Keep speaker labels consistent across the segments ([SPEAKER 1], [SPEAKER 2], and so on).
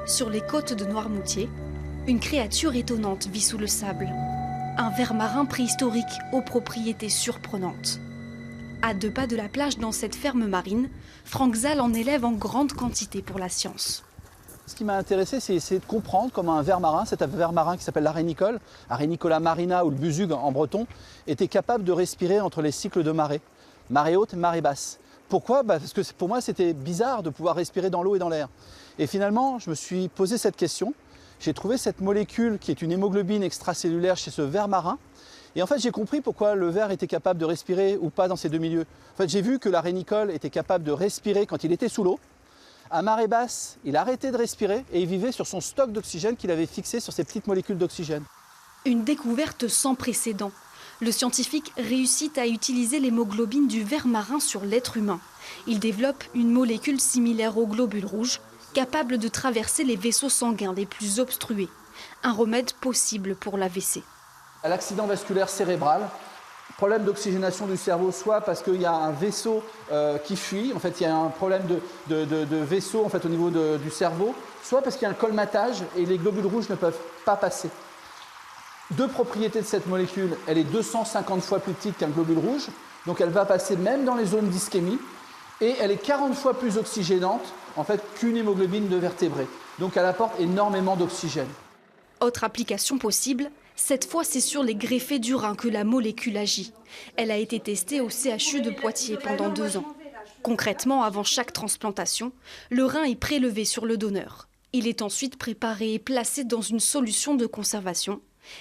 [SPEAKER 1] Sur les côtes de Noirmoutier, une créature étonnante vit sous le sable. Un ver marin préhistorique aux propriétés surprenantes. À 2 pas de la plage dans cette ferme marine, Franck Zal en élève en grande quantité pour la science.
[SPEAKER 2] Ce qui m'a intéressé, c'est essayer de comprendre comment un ver marin, cet ver marin qui s'appelle l'arénicole, Arénicola marina ou le busug en breton, était capable de respirer entre les cycles de marée haute et marée basse. Pourquoi? Parce que pour moi, c'était bizarre de pouvoir respirer dans l'eau et dans l'air. Et finalement, je me suis posé cette question. J'ai trouvé cette molécule qui est une hémoglobine extracellulaire chez ce ver marin. Et en fait, j'ai compris pourquoi le ver était capable de respirer ou pas dans ces deux milieux. En fait, j'ai vu que l'arénicole était capable de respirer quand il était sous l'eau. À marée basse, il arrêtait de respirer et il vivait sur son stock d'oxygène qu'il avait fixé sur ces petites molécules d'oxygène.
[SPEAKER 1] Une découverte sans précédent. Le scientifique réussit à utiliser l'hémoglobine du ver marin sur l'être humain. Il développe une molécule similaire aux globules rouges, capable de traverser les vaisseaux sanguins les plus obstrués. Un remède possible pour l'AVC.
[SPEAKER 2] À l'accident vasculaire cérébral, problème d'oxygénation du cerveau, soit parce qu'il y a un vaisseau qui fuit, en fait il y a un problème de vaisseau en fait, au niveau du cerveau, soit parce qu'il y a un colmatage et les globules rouges ne peuvent pas passer. Deux propriétés de cette molécule, elle est 250 fois plus petite qu'un globule rouge, donc elle va passer même dans les zones d'ischémie, et elle est 40 fois plus oxygénante en fait, qu'une hémoglobine de vertébrés. Donc elle apporte énormément d'oxygène.
[SPEAKER 1] Autre application possible, cette fois c'est sur les greffés du rein que la molécule agit. Elle a été testée au CHU de Poitiers pendant 2 ans. Concrètement, avant chaque transplantation, le rein est prélevé sur le donneur. Il est ensuite préparé et placé dans une solution de conservation.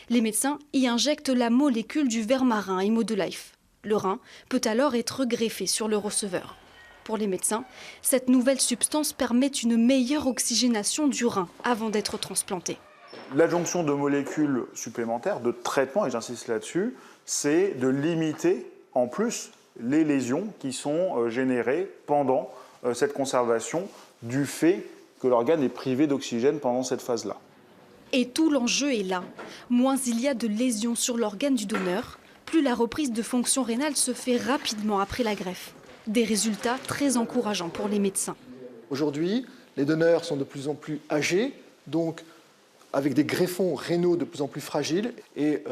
[SPEAKER 1] Les médecins y injectent la molécule du ver marin Hémodelife. Le rein peut alors être greffé sur le receveur. Pour les médecins, cette nouvelle substance permet une meilleure oxygénation du rein avant d'être transplanté.
[SPEAKER 3] L'adjonction de molécules supplémentaires, de traitement, et j'insiste là-dessus, c'est de limiter en plus les lésions qui sont générées pendant cette conservation du fait que l'organe est privé d'oxygène pendant cette phase-là.
[SPEAKER 1] Et tout l'enjeu est là. Moins il y a de lésions sur l'organe du donneur, plus la reprise de fonction rénale se fait rapidement après la greffe. Des résultats très encourageants pour les médecins.
[SPEAKER 4] Aujourd'hui, les donneurs sont de plus en plus âgés, donc avec des greffons rénaux de plus en plus fragiles. Et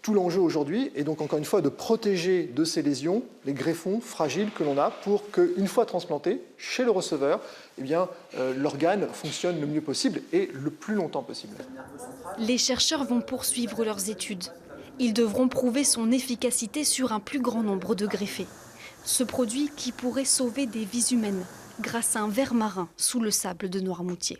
[SPEAKER 4] tout l'enjeu aujourd'hui est donc encore une fois de protéger de ces lésions les greffons fragiles que l'on a pour qu'une fois transplanté chez le receveur, eh bien, l'organe fonctionne le mieux possible et le plus longtemps possible.
[SPEAKER 1] Les chercheurs vont poursuivre leurs études. Ils devront prouver son efficacité sur un plus grand nombre de greffés. Ce produit qui pourrait sauver des vies humaines grâce à un ver marin sous le sable de Noirmoutier.